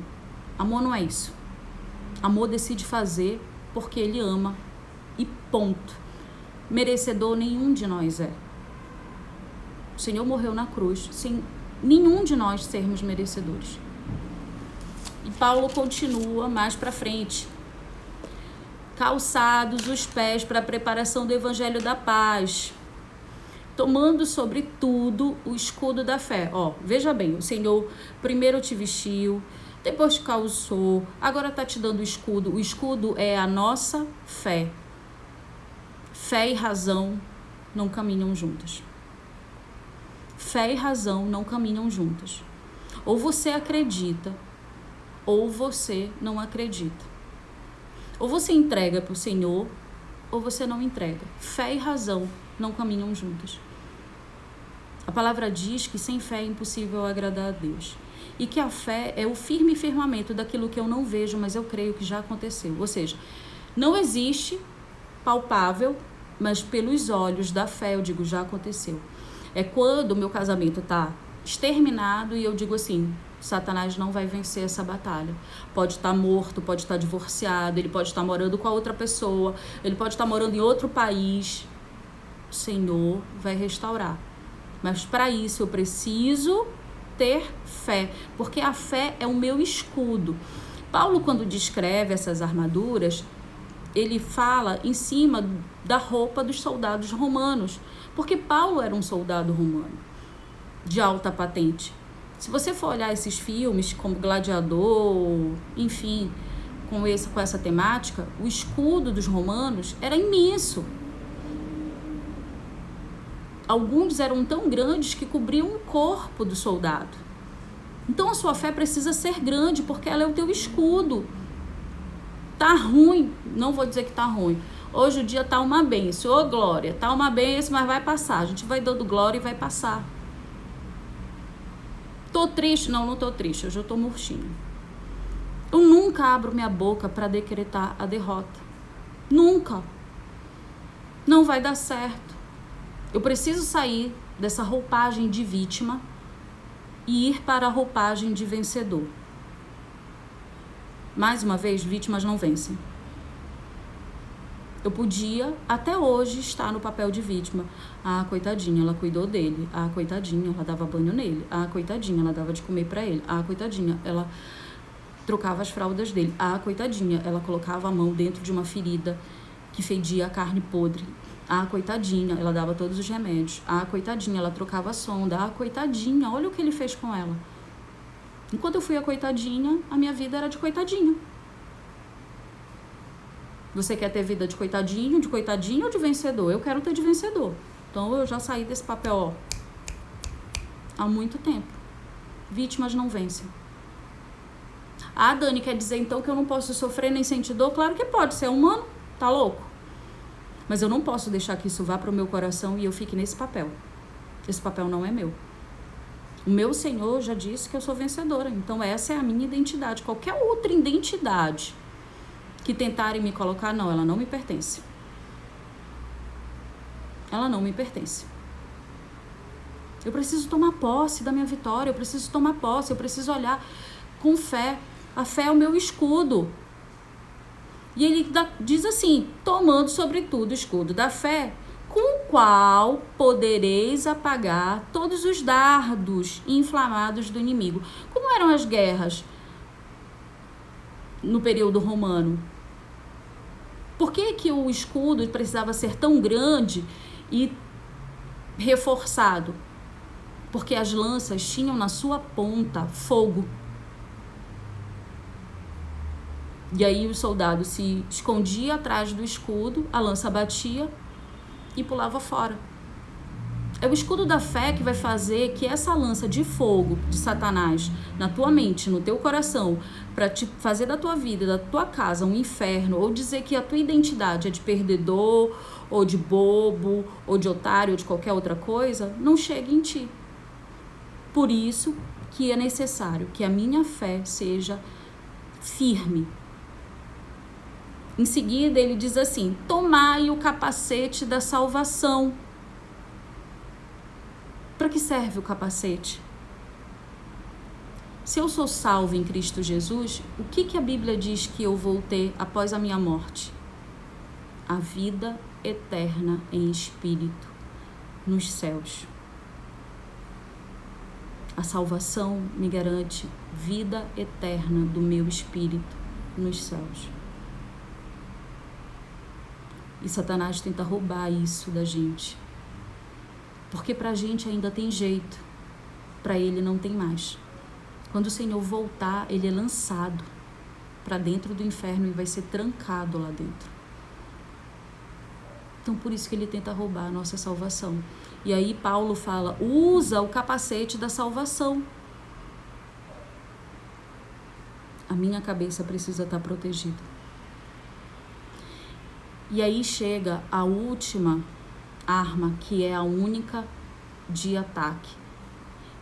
Amor não é isso. Amor decide fazer porque ele ama. E ponto. Merecedor nenhum de nós é. O Senhor morreu na cruz sem nenhum de nós sermos merecedores. E Paulo continua mais para frente. Calçados os pés para a preparação do evangelho da paz, tomando sobre tudo o escudo da fé. Veja bem, o Senhor primeiro te vestiu, depois te calçou, agora está te dando o escudo. O escudo é a nossa fé. Fé e razão não caminham juntas. Fé e razão não caminham juntas. Ou você acredita, ou você não acredita. Ou você entrega para o Senhor, ou você não entrega. Fé e razão não caminham juntas. A palavra diz que sem fé é impossível agradar a Deus. E que a fé é o firme firmamento daquilo que eu não vejo, mas eu creio que já aconteceu. Ou seja, não existe palpável, mas pelos olhos da fé eu digo, já aconteceu. É quando o meu casamento está exterminado e eu digo assim, Satanás não vai vencer essa batalha. Pode estar morto, pode estar divorciado, ele pode estar morando com a outra pessoa, ele pode estar morando em outro país. O Senhor vai restaurar. Mas para isso eu preciso ter fé, porque a fé é o meu escudo. Paulo, quando descreve essas armaduras, ele fala em cima da roupa dos soldados romanos, porque Paulo era um soldado romano de alta patente. Se você for olhar esses filmes como Gladiador, enfim, com essa temática, o escudo dos romanos era imenso. Alguns eram tão grandes que cobriam o corpo do soldado. Então a sua fé precisa ser grande, porque ela é o teu escudo. Tá ruim, não vou dizer que tá ruim. Hoje o dia tá uma bênção, ô glória, tá uma bênção, mas vai passar. A gente vai dando glória e vai passar. Tô triste? Não tô triste, hoje eu tô murchinha. Eu nunca abro minha boca para decretar a derrota. Nunca. Não vai dar certo. Eu preciso sair dessa roupagem de vítima e ir para a roupagem de vencedor. Mais uma vez, vítimas não vencem. Eu podia, até hoje, estar no papel de vítima. Ah, coitadinha, ela cuidou dele. Ah, coitadinha, ela dava banho nele. Ah, coitadinha, ela dava de comer pra ele. Ah, coitadinha, ela trocava as fraldas dele. Ah, coitadinha, ela colocava a mão dentro de uma ferida que fedia a carne podre. Ah, coitadinha, ela dava todos os remédios. Ah, coitadinha, ela trocava a sonda. Ah, coitadinha, olha o que ele fez com ela. Enquanto eu fui a coitadinha, a minha vida era de coitadinha. Você quer ter vida de coitadinho ou de vencedor? Eu quero ter de vencedor. Então eu já saí desse papel, ó, há muito tempo. Vítimas não vencem. Ah, Dani, quer dizer então que eu não posso sofrer nem sentir dor? Claro que pode, você é humano, tá louco? Mas eu não posso deixar que isso vá para o meu coração e eu fique nesse papel. Esse papel não é meu. O meu Senhor já disse que eu sou vencedora. Então essa é a minha identidade. Qualquer outra identidade que tentarem me colocar, não, ela não me pertence. Ela não me pertence. Eu preciso tomar posse da minha vitória. Eu preciso tomar posse. Eu preciso olhar com fé. A fé é o meu escudo. E ele diz assim, tomando sobretudo o escudo da fé, com o qual podereis apagar todos os dardos inflamados do inimigo. Como eram as guerras no período romano? Por que o escudo precisava ser tão grande e reforçado? Porque as lanças tinham na sua ponta fogo. E aí o soldado se escondia atrás do escudo, a lança batia e pulava fora. É o escudo da fé que vai fazer que essa lança de fogo de Satanás na tua mente, no teu coração, para te fazer da tua vida, da tua casa um inferno, ou dizer que a tua identidade é de perdedor, ou de bobo, ou de otário, ou de qualquer outra coisa, não chegue em ti. Por isso que é necessário que a minha fé seja firme. Em seguida, ele diz assim, tomai o capacete da salvação. Para que serve o capacete? Se eu sou salvo em Cristo Jesus, o que a Bíblia diz que eu vou ter após a minha morte? A vida eterna em espírito, nos céus. A salvação me garante vida eterna do meu espírito nos céus. E Satanás tenta roubar isso da gente. Porque pra gente ainda tem jeito. Pra ele não tem mais. Quando o Senhor voltar, ele é lançado pra dentro do inferno e vai ser trancado lá dentro. Então por isso que ele tenta roubar a nossa salvação. E aí Paulo fala, usa o capacete da salvação. A minha cabeça precisa estar protegida. E aí chega a última arma, que é a única de ataque.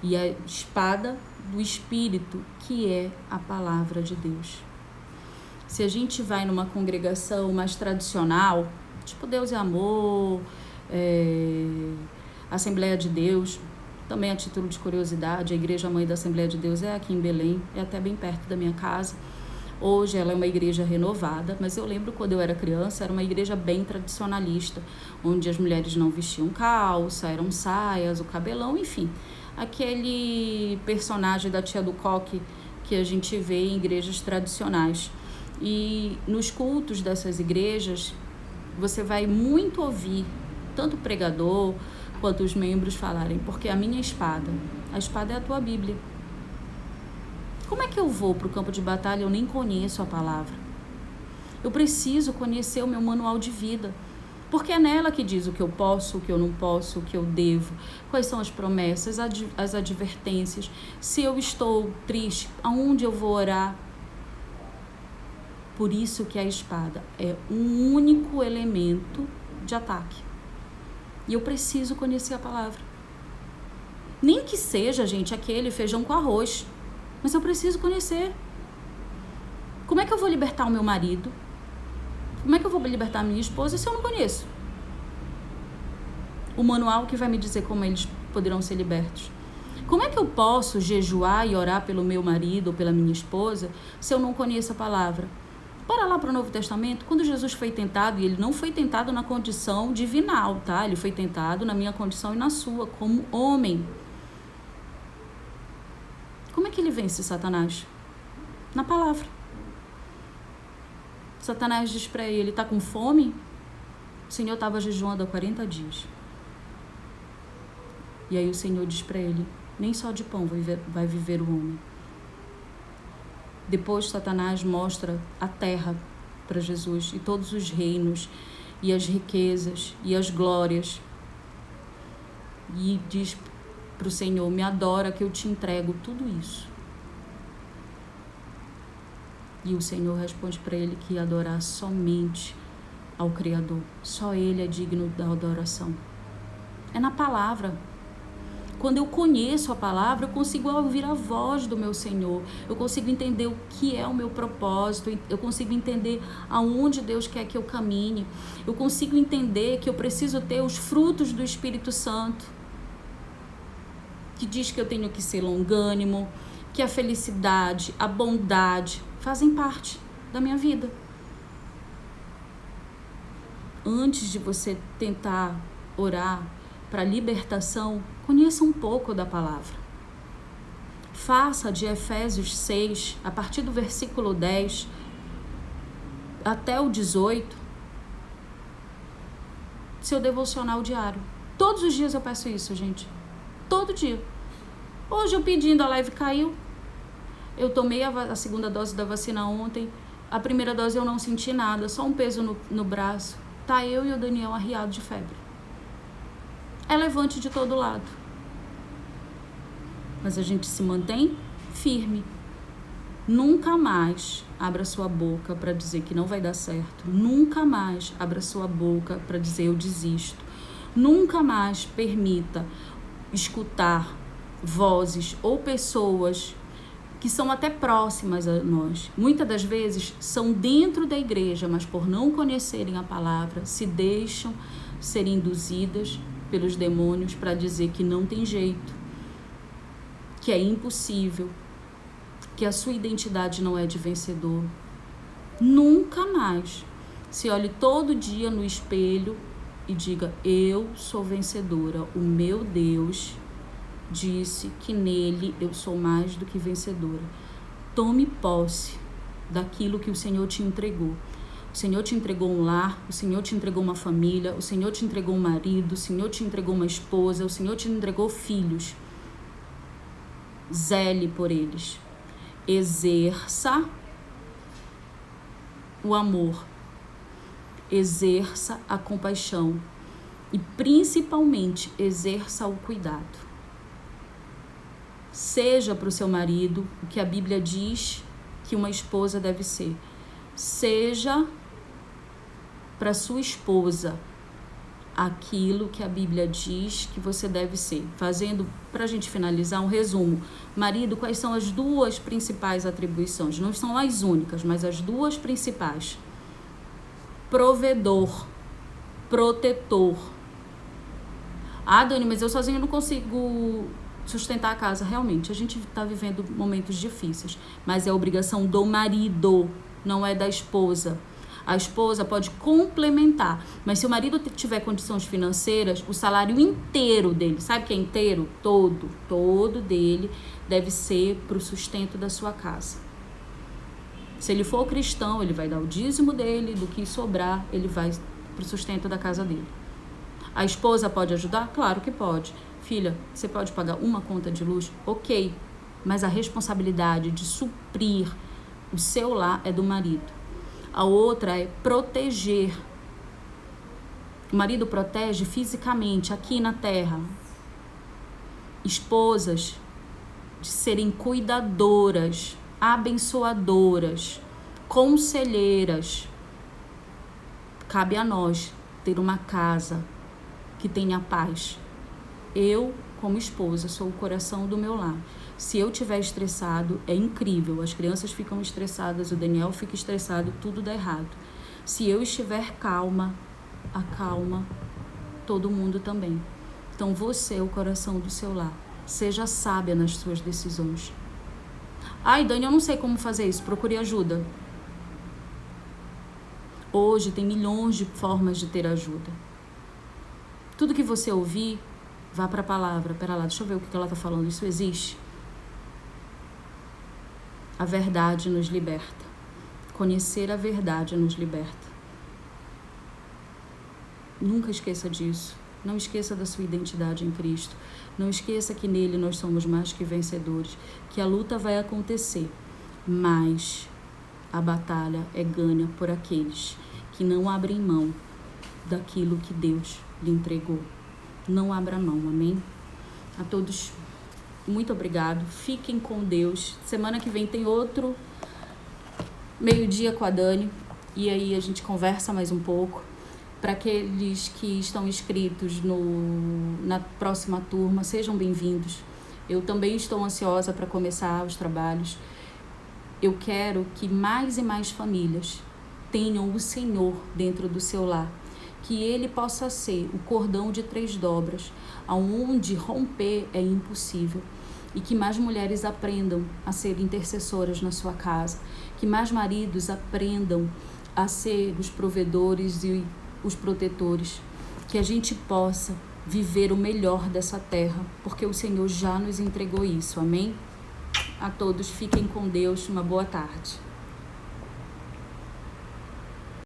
E a espada do Espírito, que é a palavra de Deus. Se a gente vai numa congregação mais tradicional, tipo Deus e Amor, Assembleia de Deus, também a título de curiosidade, a Igreja Mãe da Assembleia de Deus é aqui em Belém, é até bem perto da minha casa. Hoje ela é uma igreja renovada, mas eu lembro quando eu era criança, era uma igreja bem tradicionalista, onde as mulheres não vestiam calça, eram saias, o cabelão, enfim. Aquele personagem da tia do coque que a gente vê em igrejas tradicionais. E nos cultos dessas igrejas, você vai muito ouvir, tanto o pregador quanto os membros falarem, porque a minha espada, a espada é a tua Bíblia. Como é que eu vou para o campo de batalha? Eu nem conheço a palavra. Eu preciso conhecer o meu manual de vida. Porque é nela que diz o que eu posso, o que eu não posso, o que eu devo, quais são as promessas, as advertências. Se eu estou triste, aonde eu vou orar? Por isso que a espada é um único elemento de ataque. E eu preciso conhecer a palavra. Nem que seja, gente, aquele feijão com arroz. Mas eu preciso conhecer. Como é que eu vou libertar o meu marido? Como é que eu vou libertar a minha esposa se eu não conheço? O manual que vai me dizer como eles poderão ser libertos. Como é que eu posso jejuar e orar pelo meu marido ou pela minha esposa se eu não conheço a palavra? Bora lá para o Novo Testamento. Quando Jesus foi tentado, e ele não foi tentado na condição divinal, tá? Ele foi tentado na minha condição e na sua, como homem. Como é que ele vence Satanás? Na palavra. Satanás diz para ele, tá com fome? O Senhor estava jejuando há 40 dias. E aí o Senhor diz para ele, nem só de pão vai viver o homem. Depois Satanás mostra a terra para Jesus e todos os reinos e as riquezas e as glórias. E diz para o Senhor, me adora que eu te entrego tudo isso. E o Senhor responde para ele que ia adorar somente ao Criador. Só Ele é digno da adoração. É na palavra. Quando eu conheço a palavra, eu consigo ouvir a voz do meu Senhor. Eu consigo entender o que é o meu propósito. Eu consigo entender aonde Deus quer que eu caminhe. Eu consigo entender que eu preciso ter os frutos do Espírito Santo. Que diz que eu tenho que ser longânimo, que a felicidade, a bondade fazem parte da minha vida. Antes de você tentar orar para libertação, conheça um pouco da palavra. Faça de Efésios 6, a partir do versículo 10 até o 18, seu devocional diário. Todos os dias eu peço isso, gente. Todo dia. Hoje eu pedindo, a live caiu. Eu tomei a segunda dose da vacina ontem. A primeira dose eu não senti nada, só um peso no braço. Tá eu e o Daniel arriado de febre. É levante de todo lado. Mas a gente se mantém firme. Nunca mais abra sua boca para dizer que não vai dar certo. Nunca mais abra sua boca para dizer eu desisto. Nunca mais permita escutar vozes ou pessoas que são até próximas a nós. Muitas das vezes são dentro da igreja, mas por não conhecerem a palavra, se deixam ser induzidas pelos demônios para dizer que não tem jeito, que é impossível, que a sua identidade não é de vencedor. Nunca mais se olhe todo dia no espelho e diga, eu sou vencedora, o meu Deus disse que nele eu sou mais do que vencedora. Tome posse daquilo que o Senhor te entregou. O Senhor te entregou um lar, o Senhor te entregou uma família, o Senhor te entregou um marido, o Senhor te entregou uma esposa, o Senhor te entregou filhos. Zele por eles. Exerça o amor. Exerça a compaixão. E principalmente, exerça o cuidado. Seja para o seu marido o que a Bíblia diz que uma esposa deve ser. Seja para sua esposa aquilo que a Bíblia diz que você deve ser. Fazendo, para a gente finalizar, um resumo. Marido, quais são as duas principais atribuições? Não são as únicas, mas as duas principais. Provedor, protetor. Ah, Dani, mas eu sozinho não consigo sustentar a casa. Realmente, a gente está vivendo momentos difíceis, mas é obrigação do marido, não é da esposa. A esposa pode complementar, mas se o marido tiver condições financeiras, o salário inteiro dele, sabe que é inteiro? Todo dele deve ser para o sustento da sua casa. Se ele for cristão, ele vai dar o dízimo dele, do que sobrar, ele vai para o sustento da casa dele. A esposa pode ajudar? Claro que pode. Filha, você pode pagar uma conta de luz? Ok, mas a responsabilidade de suprir o seu lar é do marido. A outra é proteger. O marido protege fisicamente, aqui na terra. Esposas de serem cuidadoras, abençoadoras, conselheiras. Cabe a nós ter uma casa que tenha paz. Eu, como esposa, sou o coração do meu lar. Se eu estiver estressado, é incrível. As crianças ficam estressadas, o Daniel fica estressado, tudo dá errado. Se eu estiver calma, acalma todo mundo também. Então você é o coração do seu lar. Seja sábia nas suas decisões. Ai, Dani, eu não sei como fazer isso. Procure ajuda. Hoje tem milhões de formas de ter ajuda. Tudo que você ouvir, vá para a palavra. Pera lá, deixa eu ver o que ela está falando. Isso existe? A verdade nos liberta. Conhecer a verdade nos liberta. Nunca esqueça disso. Não esqueça da sua identidade em Cristo. Não esqueça que nele nós somos mais que vencedores. Que a luta vai acontecer, mas a batalha é ganha por aqueles que não abrem mão daquilo que Deus lhe entregou. Não abra mão, amém? A todos, muito obrigado. Fiquem com Deus. Semana que vem tem outro meio-dia com a Dani. E aí a gente conversa mais um pouco. Para aqueles que estão inscritos na próxima turma, sejam bem-vindos. Eu também estou ansiosa para começar os trabalhos. Eu quero que mais e mais famílias tenham o Senhor dentro do seu lar. Que Ele possa ser o cordão de 3 dobras, aonde romper é impossível. E que mais mulheres aprendam a ser intercessoras na sua casa. Que mais maridos aprendam a ser os provedores e os protetores, que a gente possa viver o melhor dessa terra, porque o Senhor já nos entregou isso, amém? A todos, fiquem com Deus, uma boa tarde.